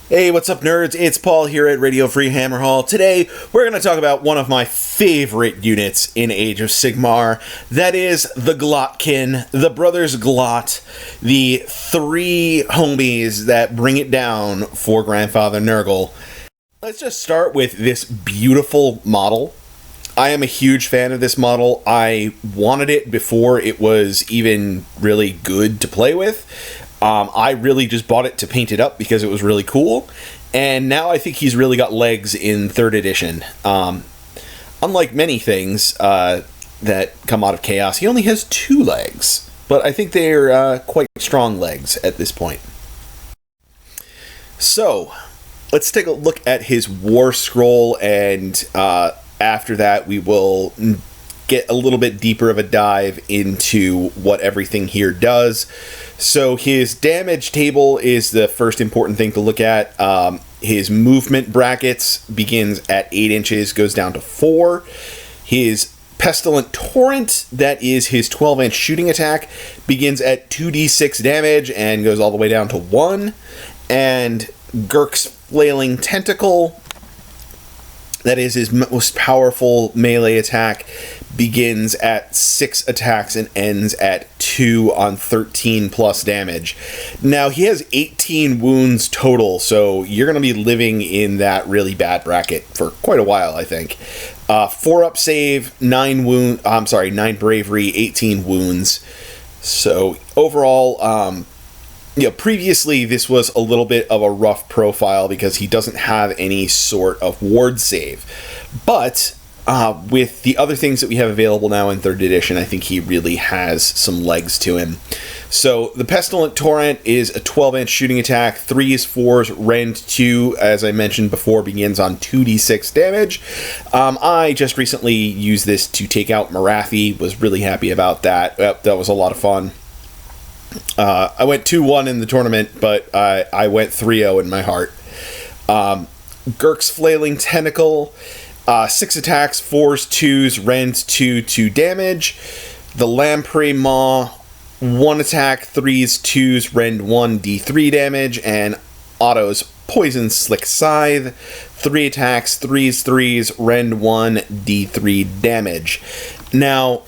Hey, what's up, nerds? It's Paul here at Radio Free Hammerhall. Today, we're going to talk about one of my favorite units in Age of Sigmar. That is the Glottkin, the Brothers Glott, the three homies that bring it down for Grandfather Nurgle. Let's just start with this beautiful model. I am a huge fan of this model. I wanted it before it was even really good to play with. I really just bought it to paint it up because it was really cool, and now I think he's really got legs in 3rd edition. Unlike many things that come out of Chaos, he only has 2 legs, but I think they're quite strong legs at this point. So, let's take a look at his Warscroll, and after that we will get a little bit deeper of a dive into what everything here does. So his damage table is the first important thing to look at. His movement brackets begins at 8 inches, goes down to 4. His Pestilent Torrent, that is his 12-inch shooting attack, begins at 2d6 damage and goes all the way down to 1. And Gurk's Flailing Tentacle, that is his most powerful melee attack, begins at 6 attacks and ends at 2 on 13 plus damage. Now, he has 18 wounds total, so you're going to be living in that really bad bracket for quite a while, I think. 4 up save, 9 bravery, 18 wounds. So, overall, previously this was a little bit of a rough profile because he doesn't have any sort of ward save. But with the other things that we have available now in 3rd edition, I think he really has some legs to him. So the Pestilent Torrent is a 12-inch shooting attack, 3s, 4s, rend 2, as I mentioned before, begins on 2d6 damage. I just recently used this to take out Marathi, was really happy about that. That was a lot of fun. I went 2-1 in the tournament, but I went 3-0 in my heart. Gurk's Flailing Tentacle, 6 attacks, 4s, 2s, rend 2, 2 damage. The Lamprey Maw, 1 attack, 3s, 2s, rend 1, d3 damage. And Otto's Poison Slick Scythe, 3 attacks, 3s, 3s, rend 1, d3 damage. Now,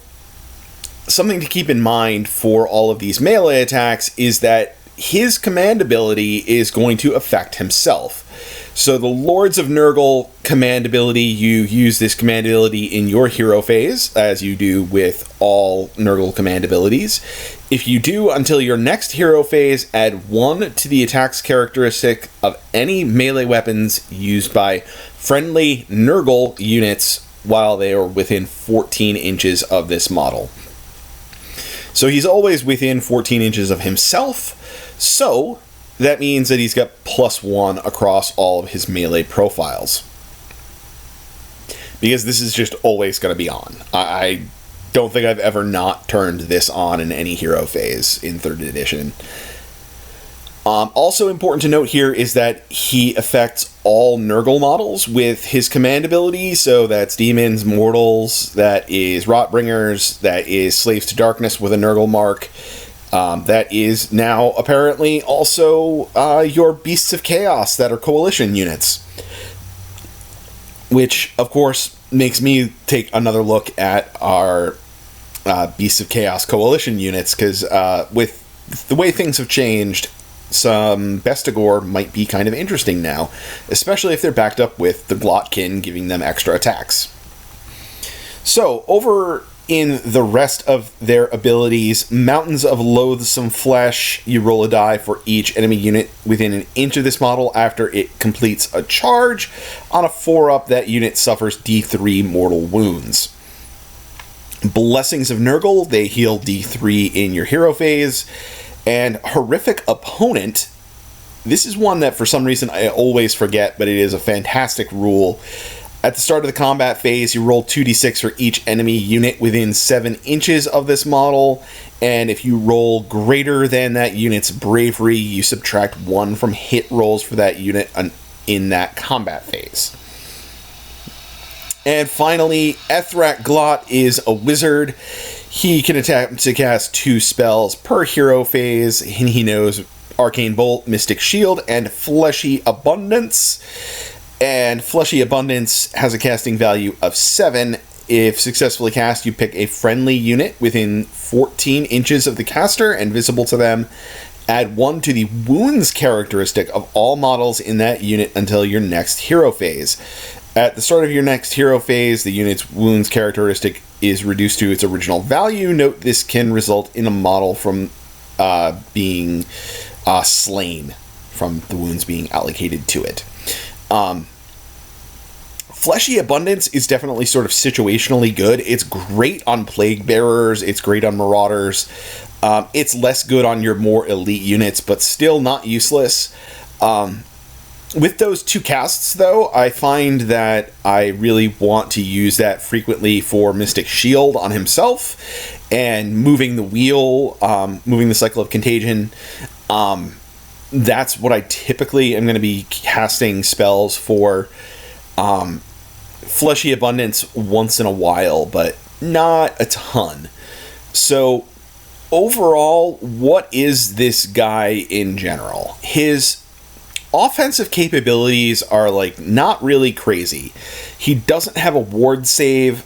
something to keep in mind for all of these melee attacks is that his command ability is going to affect himself. So the Lords of Nurgle command ability, you use this command ability in your hero phase, as you do with all Nurgle command abilities. If you do until your next hero phase, add 1 to the attack's characteristic of any melee weapons used by friendly Nurgle units while they are within 14 inches of this model. So he's always within 14 inches of himself, so that means that he's got +1 across all of his melee profiles. Because this is just always going to be on. I don't think I've ever not turned this on in any hero phase in 3rd edition. Also important to note here is that he affects all Nurgle models with his command ability, so that's Demons, Mortals, that is Rotbringers, that is Slaves to Darkness with a Nurgle mark, that is now apparently also your Beasts of Chaos that are Coalition units. Which, of course, makes me take another look at our Beasts of Chaos Coalition units, because with the way things have changed, some Bestigor might be kind of interesting now, especially if they're backed up with the Glottkin giving them extra attacks. So, over in the rest of their abilities, Mountains of Loathsome Flesh, you roll a die for each enemy unit within an inch of this model after it completes a charge. On a 4-up, that unit suffers D3 mortal wounds. Blessings of Nurgle, they heal D3 in your hero phase. And Horrific Opponent, this is one that for some reason I always forget, but it is a fantastic rule. At the start of the combat phase, you roll 2d6 for each enemy unit within 7 inches of this model, and if you roll greater than that unit's bravery, you subtract 1 from hit rolls for that unit in that combat phase. And finally, Ethrak Glott is a wizard. He can attempt to cast 2 spells per hero phase, and he knows Arcane Bolt, Mystic Shield, and Fleshy Abundance. And Fleshy Abundance has a casting value of 7. If successfully cast, you pick a friendly unit within 14 inches of the caster and visible to them. Add 1 to the wounds characteristic of all models in that unit until your next hero phase. At the start of your next hero phase, the unit's wounds characteristic is reduced to its original value. Note this can result in a model from being slain, from the wounds being allocated to it. Fleshy Abundance is definitely sort of situationally good. It's great on Plague Bearers. It's great on Marauders. It's less good on your more elite units, but still not useless. With those 2 casts, though, I find that I really want to use that frequently for Mystic Shield on himself and moving the wheel, moving the Cycle of Contagion. That's what I typically am going to be casting spells for. Fleshy Abundance once in a while, but not a ton. So overall, what is this guy in general? His offensive capabilities are like not really crazy. He doesn't have a ward save.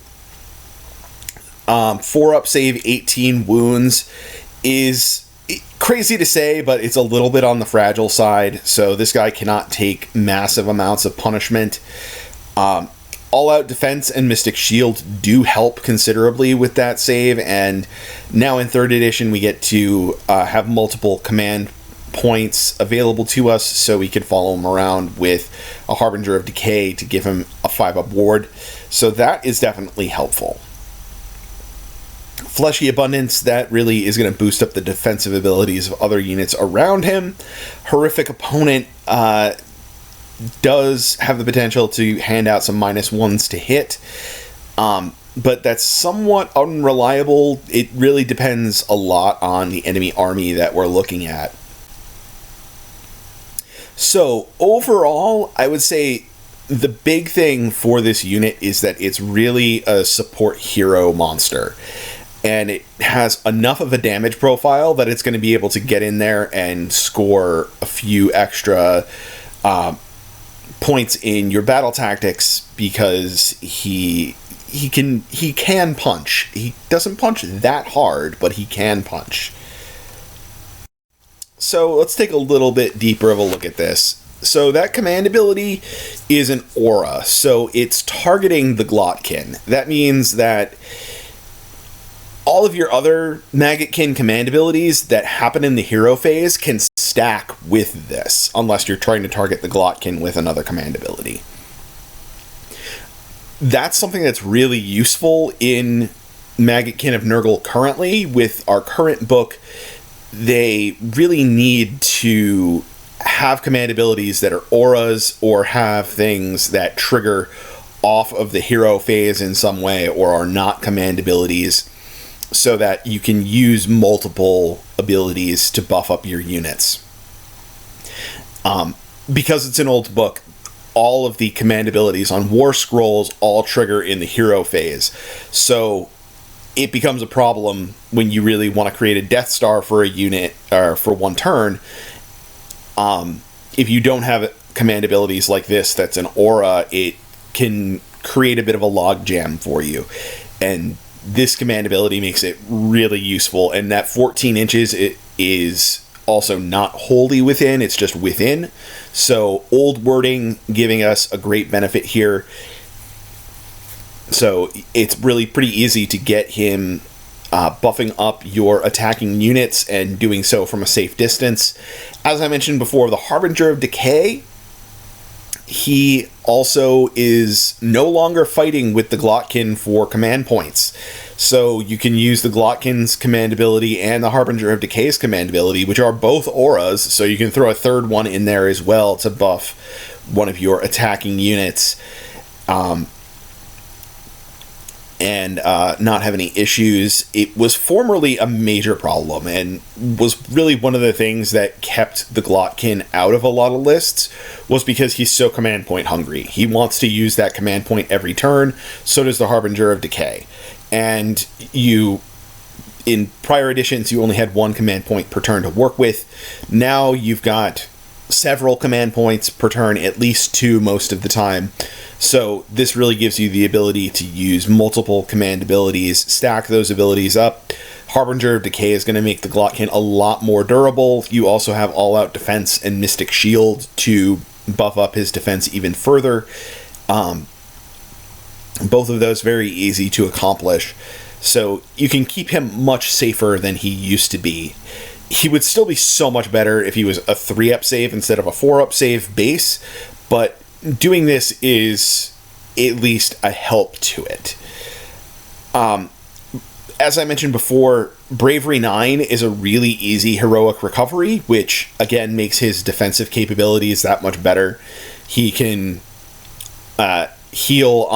4-up save, 18 wounds is crazy to say, but it's a little bit on the fragile side. So this guy cannot take massive amounts of punishment. All-out defense and Mystic Shield do help considerably with that save, and now in 3rd edition we get to have multiple command points available to us, so we can follow him around with a Harbinger of Decay to give him a 5-up ward. So that is definitely helpful. Fleshy Abundance, that really is going to boost up the defensive abilities of other units around him. Horrific Opponent does have the potential to hand out some -1s to hit, but that's somewhat unreliable. It really depends a lot on the enemy army that we're looking at. So overall, I would say the big thing for this unit is that it's really a support hero monster, and it has enough of a damage profile that it's going to be able to get in there and score a few extra points in your battle tactics, because he can punch. He doesn't punch that hard, but he can punch. So let's take a little bit deeper of a look at this. So that command ability is an aura, so it's targeting the Glottkin. That means that all of your other Maggotkin command abilities that happen in the hero phase can stack with this, unless you're trying to target the Glottkin with another command ability. That's something that's really useful in Maggotkin of Nurgle currently. With our current book, they really need to have command abilities that are auras, or have things that trigger off of the hero phase in some way, or are not command abilities, so that you can use multiple abilities to buff up your units. Because it's an old book, all of the command abilities on Warscrolls all trigger in the hero phase. So it becomes a problem when you really want to create a Death Star for a unit, or for one turn. If you don't have command abilities like this that's an aura, it can create a bit of a logjam for you. And this command ability makes it really useful, and that 14 inches, it is also not wholly within, it's just within. So old wording giving us a great benefit here. So it's really pretty easy to get him buffing up your attacking units, and doing so from a safe distance. As I mentioned before, the Harbinger of Decay, he also is no longer fighting with the Glottkin for command points. So you can use the Glottkin's command ability and the Harbinger of Decay's command ability, which are both auras, so you can throw a third one in there as well to buff one of your attacking units. And not have any issues. It was formerly a major problem, and was really one of the things that kept the Glottkin out of a lot of lists, was because he's so command point hungry. He wants to use that command point every turn, so does the Harbinger of Decay. And in prior editions, you only had one command point per turn to work with. Now you've got several command points per turn, at least 2 most of the time. So this really gives you the ability to use multiple command abilities, stack those abilities up. Harbinger of Decay is going to make the Glottkin a lot more durable. You also have All-Out Defense and Mystic Shield to buff up his defense even further. Both of those very easy to accomplish. So you can keep him much safer than he used to be. He would still be so much better if he was a 3-up save instead of a 4-up save base, but doing this is at least a help to it. As I mentioned before, Bravery 9 is a really easy heroic recovery, which again makes his defensive capabilities that much better. He can heal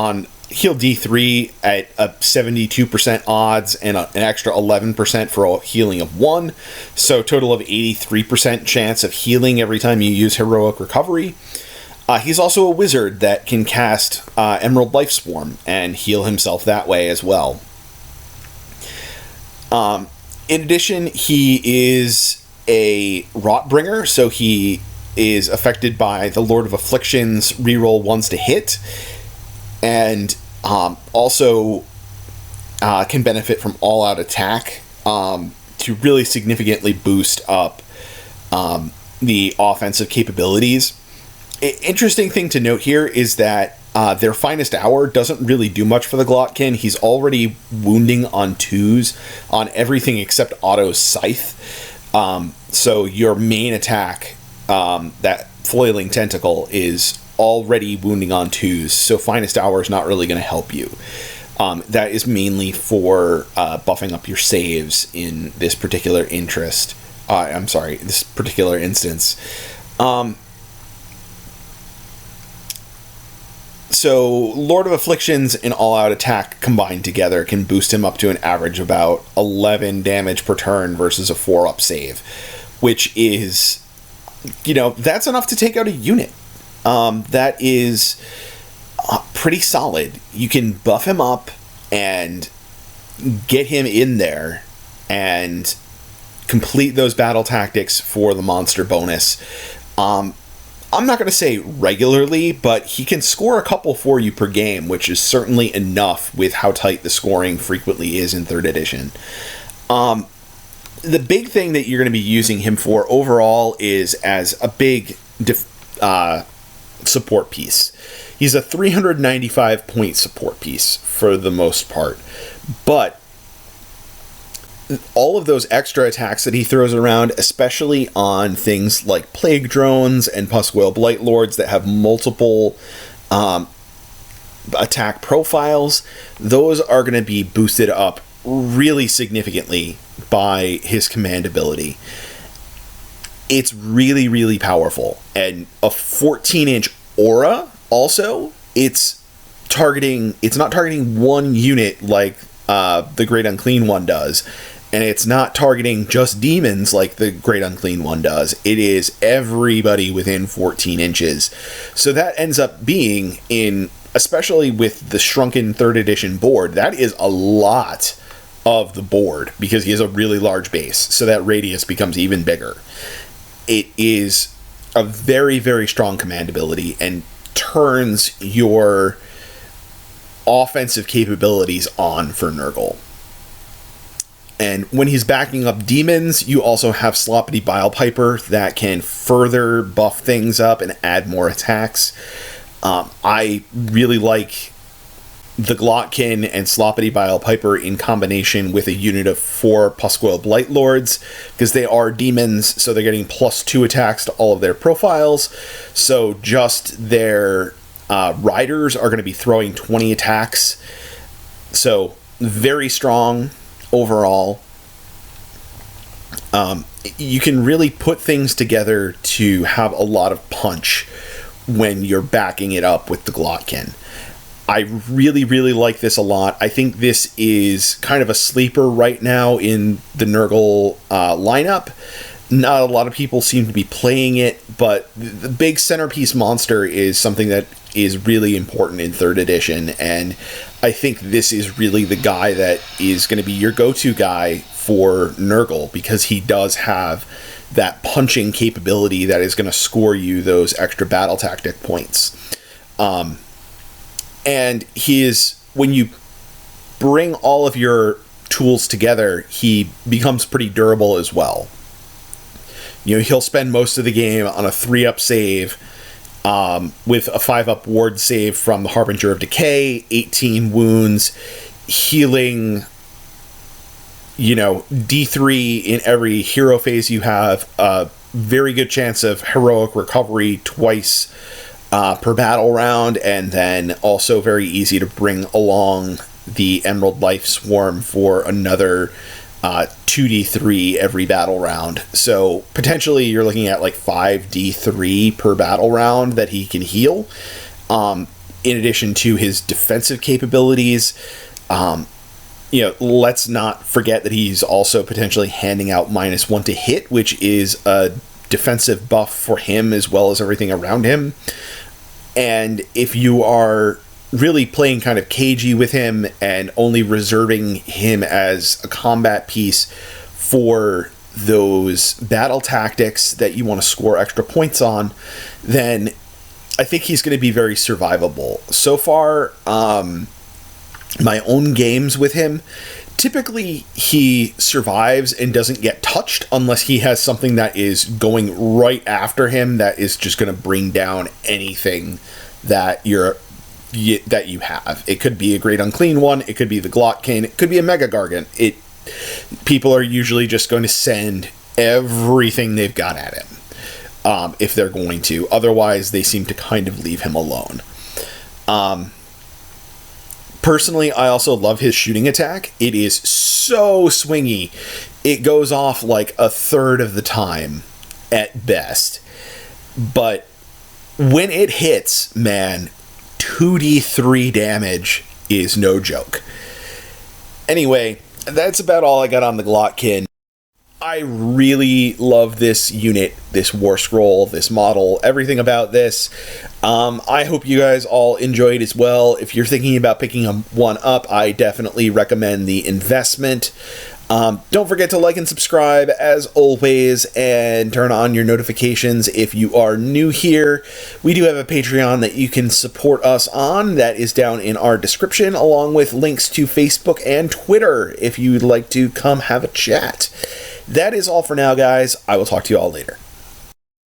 D3 at a 72% odds and an extra 11% for a healing of 1. So total of 83% chance of healing every time you use heroic recovery. He's also a wizard that can cast Emerald Life Swarm and heal himself that way as well. In addition, he is a Rotbringer, so he is affected by the Lord of Afflictions reroll 1s to hit, and also can benefit from all-out attack to really significantly boost up the offensive capabilities. Interesting thing to note here is that their Finest Hour doesn't really do much for the Glottkin. He's already wounding on 2s on everything except Otto's Scythe. So your main attack, that Flailing Tentacle, is already wounding on 2s, so Finest Hour is not really going to help you. That is mainly for buffing up your saves in this particular this particular instance. So Lord of Afflictions and All-Out Attack combined together can boost him up to an average of about 11 damage per turn versus a 4-up save, which is, that's enough to take out a unit. That is pretty solid. You can buff him up and get him in there and complete those battle tactics for the monster bonus. I'm not going to say regularly, but he can score a couple for you per game, which is certainly enough with how tight the scoring frequently is in 3rd edition. The big thing that you're going to be using him for overall is as a big support piece. He's a 395 point support piece for the most part, but all of those extra attacks that he throws around, especially on things like Plague Drones and Puscoil Blight Lords that have multiple attack profiles, those are going to be boosted up really significantly by his command ability. It's really, really powerful. And a 14-inch aura, also, it's not targeting one unit like the Great Unclean One does. And it's not targeting just demons like the Great Unclean One does. It is everybody within 14 inches. So that ends up being, especially with the shrunken 3rd edition board, that is a lot of the board because he has a really large base. So that radius becomes even bigger. It is a very, very strong command ability and turns your offensive capabilities on for Nurgle. And when he's backing up demons, you also have Sloppity Bilepiper that can further buff things up and add more attacks. I really like the Glottkin and Sloppity Bilepiper in combination with a unit of 4 Puscoil Blight Lords, because they are demons, so they're getting +2 attacks to all of their profiles. So just their riders are going to be throwing 20 attacks. So very strong overall. You can really put things together to have a lot of punch when you're backing it up with the Glottkin. I really, really like this a lot. I think this is kind of a sleeper right now in the Nurgle lineup. Not a lot of people seem to be playing it, but the big centerpiece monster is something that is really important in 3rd edition, and I think this is really the guy that is going to be your go-to guy for Nurgle, because he does have that punching capability that is going to score you those extra battle tactic points. And he is, when you bring all of your tools together, he becomes pretty durable as well. You know, he'll spend most of the game on a 3-up save, with a 5-up ward save from the Harbinger of Decay, 18 wounds, healing, you know, D3 in every hero phase you have, a very good chance of heroic recovery twice per battle round, and then also very easy to bring along the Emerald Life Swarm for another 2d3 every battle round. So potentially you're looking at like 5d3 per battle round that he can heal, in addition to his defensive capabilities. You know, let's not forget that he's also potentially handing out -1 to hit, which is a defensive buff for him as well as everything around him. And if you are really playing kind of cagey with him and only reserving him as a combat piece for those battle tactics that you want to score extra points on, then I think he's going to be very survivable. So far, my own games with him, typically he survives and doesn't get touched unless he has something that is going right after him that is just going to bring down anything that you have. It could be a Great Unclean One, it could be the Glottkin, it could be a Mega Gargant. People are usually just going to send everything they've got at him, if they're going to. Otherwise, they seem to kind of leave him alone. Personally, I also love his shooting attack. It is so swingy. It goes off like a third of the time at best. But when it hits, man, 2d3 damage is no joke. Anyway, that's about all I got on the Glottkin. I really love this unit, this Warscroll, this model, everything about this. I hope you guys all enjoyed as well. If you're thinking about picking one up, I definitely recommend the investment. Don't forget to like and subscribe as always, and turn on your notifications if you are new here. We do have a Patreon that you can support us on. That is down in our description, along with links to Facebook and Twitter if you'd like to come have a chat. That is all for now, guys. I will talk to you all later.